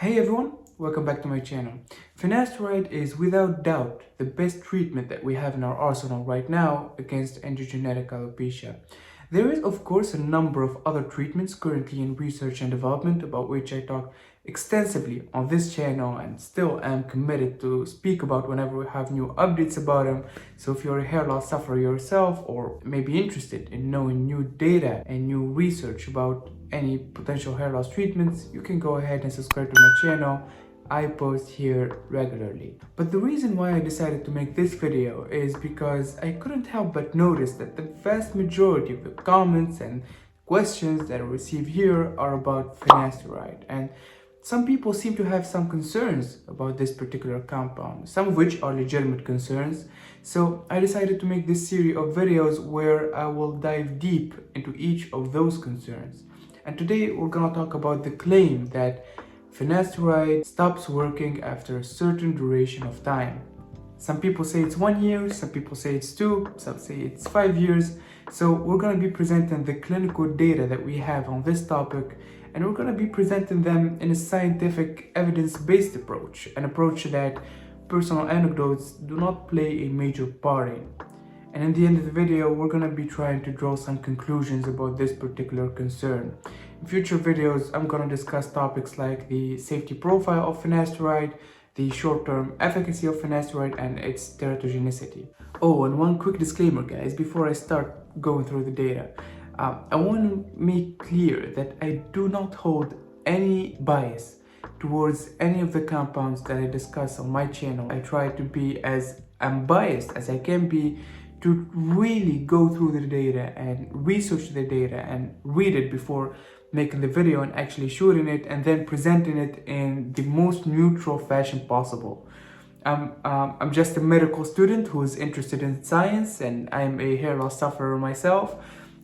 Hey everyone, welcome back to my channel. Finasteride is without doubt the best treatment that we have in our arsenal right now against androgenic alopecia. There is of course a number of other treatments currently in research and development about which I talk extensively on this channel and still am committed to speak about whenever we have new updates about them. So if you're a hair loss sufferer yourself or may be interested in knowing new data and new research about any potential hair loss treatments, you can go ahead and subscribe to my channel. I post here regularly. But the reason why I decided to make this video is because I couldn't help but notice that the vast majority of the comments and questions that I receive here are about finasteride, and some people seem to have some concerns about this particular compound, some of which are legitimate concerns. So I decided to make this series of videos where I will dive deep into each of those concerns. And today we're gonna talk about the claim that finasteride stops working after a certain duration of time. Some people say it's 1 year, some people say it's 2, some say it's 5 years. So we're gonna be presenting the clinical data that we have on this topic, and we're going to be presenting them in a scientific, evidence-based approach, an approach that personal anecdotes do not play a major part in. And in the end of the video, we're going to be trying to draw some conclusions about this particular concern. In future videos, I'm going to discuss topics like the safety profile of finasteride, the short-term efficacy of finasteride, and its teratogenicity. Oh, and one quick disclaimer, guys, before I start going through the data. I want to make clear that I do not hold any bias towards any of the compounds that I discuss on my channel. I try to be as unbiased as I can be to really go through the data and research the data and read it before making the video and actually shooting it and then presenting it in the most neutral fashion possible. I'm just a medical student who is interested in science, and I'm a hair loss sufferer myself.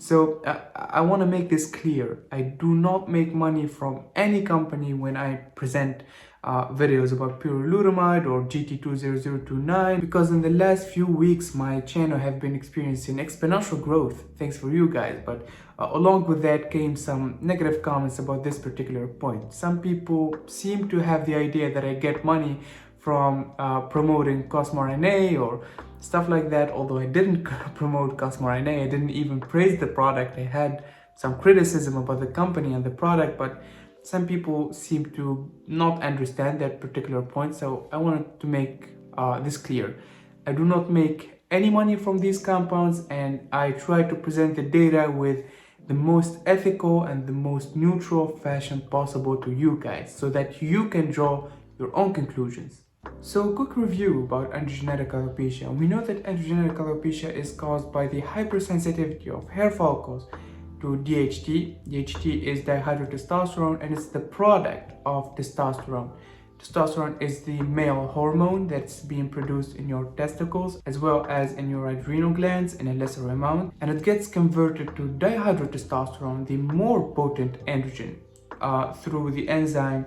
So I want to make this clear. I do not make money from any company when I present videos about pyrolutamide or GT20029, because in the last few weeks my channel have been experiencing exponential growth, thanks for you guys. But along with that came some negative comments about this particular point. Some people seem to have the idea that I get money from promoting CosmRNA or stuff like that, although I didn't promote CosmRNA. I didn't even praise the product. I had some criticism about the company and the product, but some people seem to not understand that particular point. So I wanted to make this clear. I do not make any money from these compounds, and I try to present the data with the most ethical and the most neutral fashion possible to you guys, so that you can draw your own conclusions. So, quick review about androgenic alopecia. We know that androgenic alopecia is caused by the hypersensitivity of hair follicles to DHT. DHT is dihydrotestosterone, and it's the product of testosterone. Testosterone is the male hormone that's being produced in your testicles as well as in your adrenal glands in a lesser amount, and it gets converted to dihydrotestosterone, the more potent androgen, through the enzyme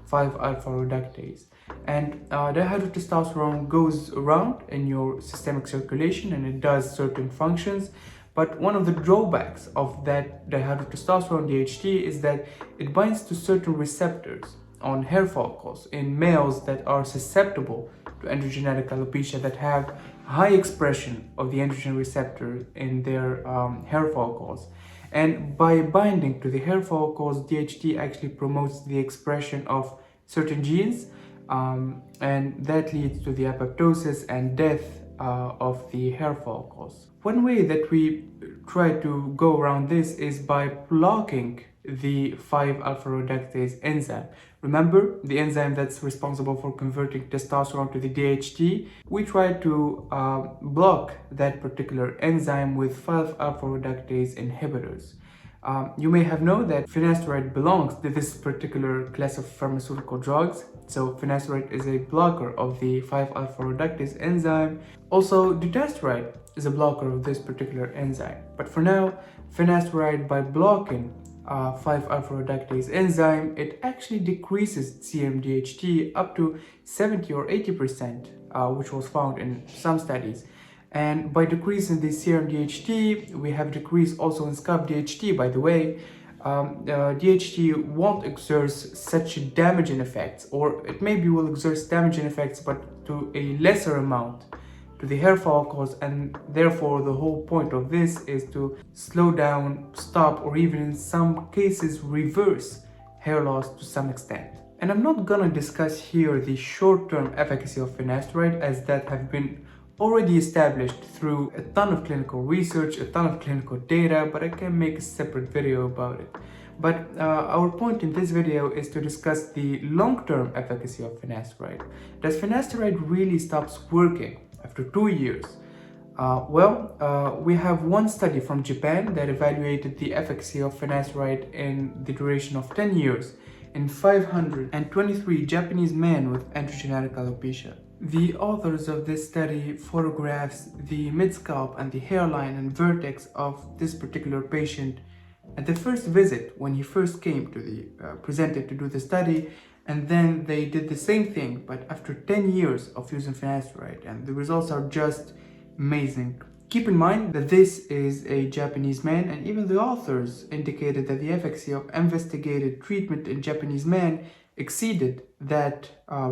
5-alpha reductase. And dihydrotestosterone goes around in your systemic circulation and it does certain functions. But one of the drawbacks of that dihydrotestosterone DHT is that it binds to certain receptors on hair follicles in males that are susceptible to androgenic alopecia, that have high expression of the androgen receptor in their hair follicles. And by binding to the hair follicles, DHT actually promotes the expression of certain genes, and that leads to the apoptosis and death of the hair follicles. One way that we try to go around this is by blocking the 5-alpha reductase enzyme. Remember, the enzyme that's responsible for converting testosterone to the DHT? We try to block that particular enzyme with 5-alpha reductase inhibitors. You may have known that finasteride belongs to this particular class of pharmaceutical drugs. So finasteride is a blocker of the 5-alpha reductase enzyme. Also, dutasteride is a blocker of this particular enzyme. But for now, finasteride, by blocking 5-alpha reductase enzyme, it actually decreases serum DHT up to 70 or 80%, which was found in some studies. And by decreasing the serum DHT, we have decreased also in scalp DHT, by the way, DHT won't exert such damaging effects, or it maybe will exert damaging effects but to a lesser amount to the hair follicles, and therefore the whole point of this is to slow down, stop, or even in some cases reverse hair loss to some extent. And I'm not gonna discuss here the short-term efficacy of finasteride, as that have been already established through a ton of clinical research, a ton of clinical data, but I can make a separate video about it. But our point in this video is to discuss the long-term efficacy of finasteride. Does finasteride really stops working after 2 years? We have one study from Japan that evaluated the efficacy of finasteride in the duration of 10 years in 523 Japanese men with androgenic alopecia. The authors of this study photographs the mid-scalp and the hairline and vertex of this particular patient at the first visit when he first came to the presented to do the study, and then they did the same thing but after 10 years of using finasteride, and the results are just amazing. Keep in mind that this is a Japanese man, and even the authors indicated that the efficacy of investigated treatment in Japanese men exceeded that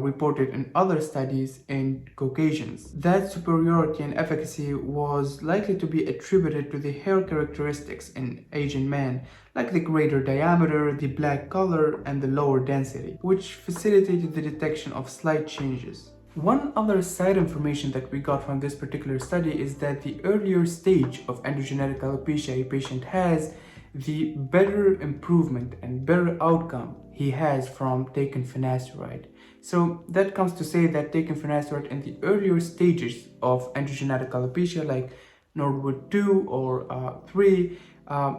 reported in other studies in Caucasians. That superiority in efficacy was likely to be attributed to the hair characteristics in Asian men, like the greater diameter, the black color, and the lower density, which facilitated the detection of slight changes. One other side information that we got from this particular study is that the earlier stage of androgenic alopecia a patient has, the better improvement and better outcome he has from taking finasteride. So that comes to say that taking finasteride in the earlier stages of androgenic alopecia, like Norwood 2 or 3,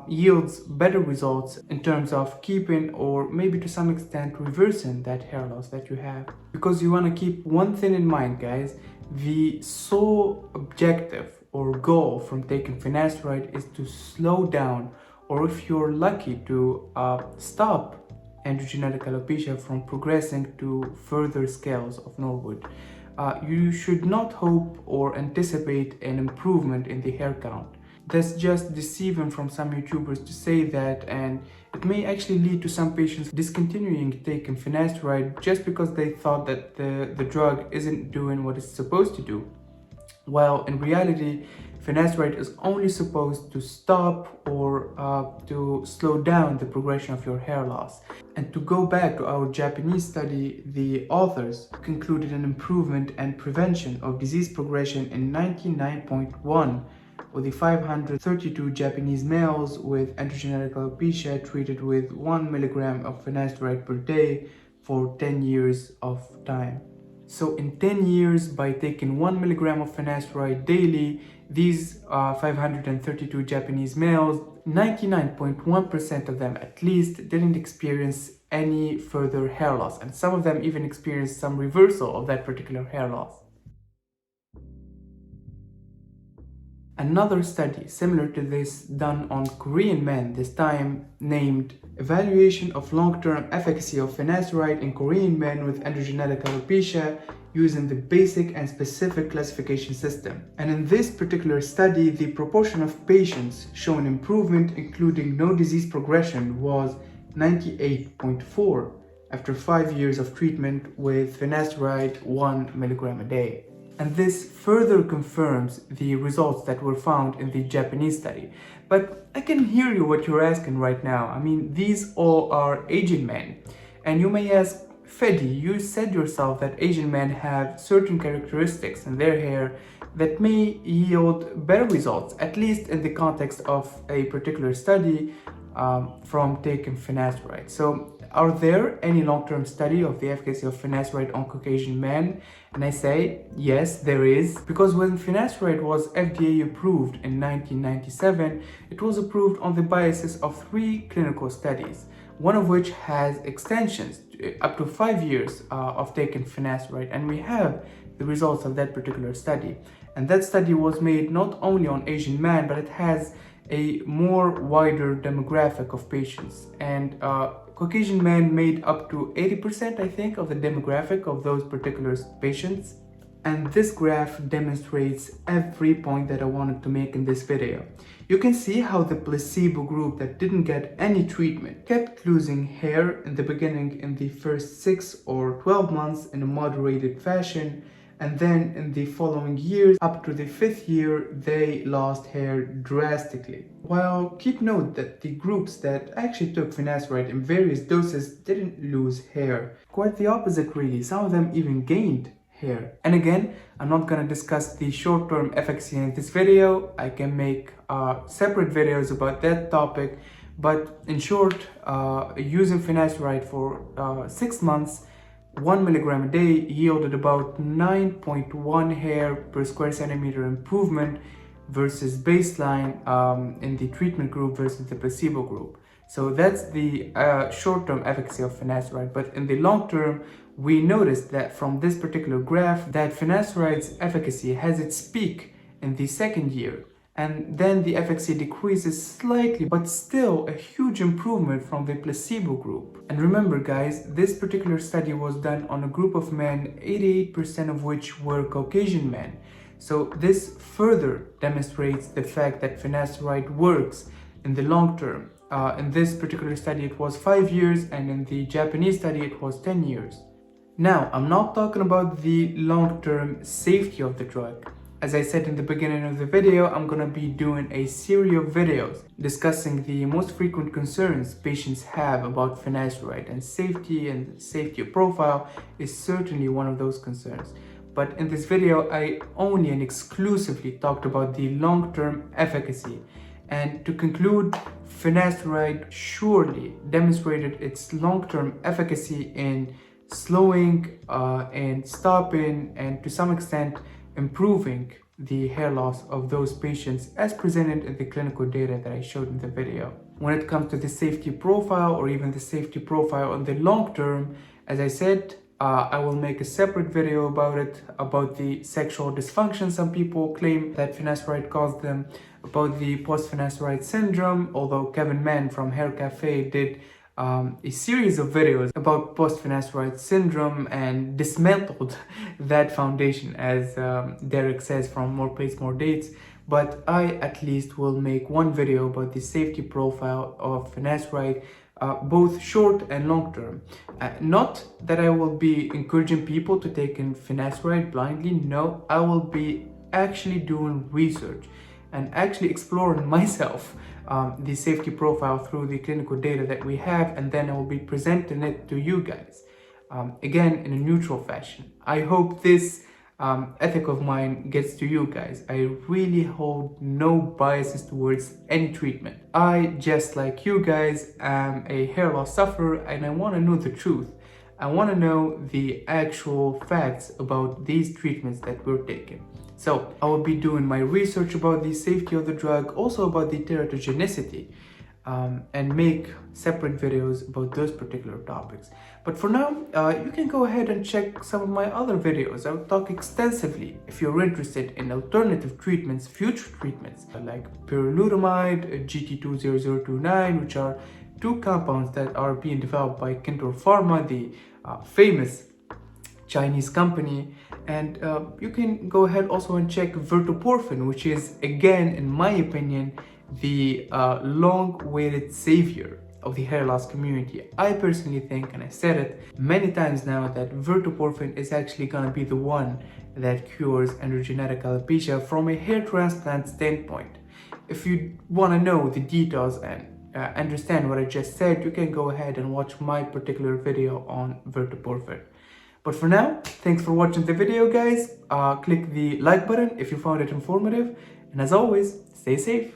yields better results in terms of keeping, or maybe to some extent reversing, that hair loss that you have. Because you want to keep one thing in mind, guys: the sole objective or goal from taking finasteride is to slow down, or if you're lucky, to stop androgenic alopecia from progressing to further scales of Norwood. You should not hope or anticipate an improvement in the hair count. That's just deceiving from some YouTubers to say that, and it may actually lead to some patients discontinuing taking finasteride just because they thought that the drug isn't doing what it's supposed to do. While in reality, finasteride is only supposed to stop or to slow down the progression of your hair loss. And to go back to our Japanese study, the authors concluded an improvement and prevention of disease progression in 99.1 with the 532 Japanese males with androgenic alopecia treated with 1 milligram of finasteride per day for 10 years of time. So in 10 years, by taking 1 milligram of finasteride daily, these 532 Japanese males, 99.1% of them at least, didn't experience any further hair loss, and some of them even experienced some reversal of that particular hair loss. Another study similar to this, done on Korean men, this time named Evaluation of Long-Term Efficacy of Finasteride in Korean Men with Androgenic Alopecia using the Basic and Specific Classification System. And in this particular study, the proportion of patients showing improvement, including no disease progression, was 98.4 after 5 years of treatment with finasteride 1 milligram a day. And this further confirms the results that were found in the Japanese study. But I can hear you what you're asking right now. I mean, these all are Asian men. And you may ask, Fedi, you said yourself that Asian men have certain characteristics in their hair that may yield better results, at least in the context of a particular study from taking finasteride. So are there any long-term study of the efficacy of finasteride on Caucasian men? And I say, yes, there is. Because when finasteride was FDA approved in 1997, it was approved on the basis of 3 clinical studies, one of which has extensions up to 5 years of taking finasteride. And we have the results of that particular study. And that study was made not only on Asian men, but it has a more wider demographic of patients. And Caucasian men made up to 80%, I think, of the demographic of those particular patients. And this graph demonstrates every point that I wanted to make in this video. You can see how the placebo group that didn't get any treatment kept losing hair in the beginning in the first 6 or 12 months in a moderated fashion, and then in the following years, up to the 5th year, they lost hair drastically. While keep note that the groups that actually took finasteride in various doses didn't lose hair. Quite the opposite really, some of them even gained hair. And again, I'm not gonna discuss the short-term efficacy in this video. I can make separate videos about that topic, but in short, using finasteride for 6 months, 1 milligram a day yielded about 9.1 hair per square centimeter improvement versus baseline in the treatment group versus the placebo group. So that's the short-term efficacy of finasteride. But in the long term, we noticed that from this particular graph that finasteride's efficacy has its peak in the 2nd year. And then the efficacy decreases slightly, but still a huge improvement from the placebo group. And remember guys, this particular study was done on a group of men, 88% of which were Caucasian men. So this further demonstrates the fact that finasteride works in the long term. In this particular study it was 5 years, and in the Japanese study it was 10 years. Now, I'm not talking about the long-term safety of the drug. As I said in the beginning of the video, I'm gonna be doing a series of videos discussing the most frequent concerns patients have about finasteride, and safety profile is certainly one of those concerns. But in this video, I only and exclusively talked about the long-term efficacy. And to conclude, finasteride surely demonstrated its long-term efficacy in slowing and stopping, and to some extent improving the hair loss of those patients as presented in the clinical data that I showed in the video. When it comes to the safety profile, or even the safety profile on the long term, as I said, I will make a separate video about it, about the sexual dysfunction some people claim that finasteride caused them, about the post-finasteride syndrome, although Kevin Mann from Hair Cafe did a series of videos about post-finasteride syndrome and dismantled that foundation, as Derek says from More Plates, More Dates. But I at least will make one video about the safety profile of finasteride, both short and long term. Not that I will be encouraging people to take in finasteride blindly. No, I will be actually doing research and actually exploring myself the safety profile through the clinical data that we have, and then I will be presenting it to you guys, again in a neutral fashion. I hope this ethic of mine gets to you guys. I really hold no biases towards any treatment. I, just like you guys, am a hair loss sufferer, and I want to know the truth. I want to know the actual facts about these treatments that we're taking. So I will be doing my research about the safety of the drug, also about the teratogenicity, and make separate videos about those particular topics. But for now, you can go ahead and check some of my other videos. I'll talk extensively if you're interested in alternative treatments, future treatments, like pyrolutamide, GT20029, which are 2 compounds that are being developed by Kintor Pharma, the famous Chinese company. And you can go ahead also and check verteporfin, which is, again, in my opinion, the long-awaited savior of the hair loss community. I personally think, and I said it many times now, that verteporfin is actually gonna be the one that cures androgenic alopecia from a hair transplant standpoint. If you want to know the details and understand what I just said, you can go ahead and watch my particular video on verteporfin. But for now, thanks for watching the video, guys. Click the like button if you found it informative, and as always, stay safe.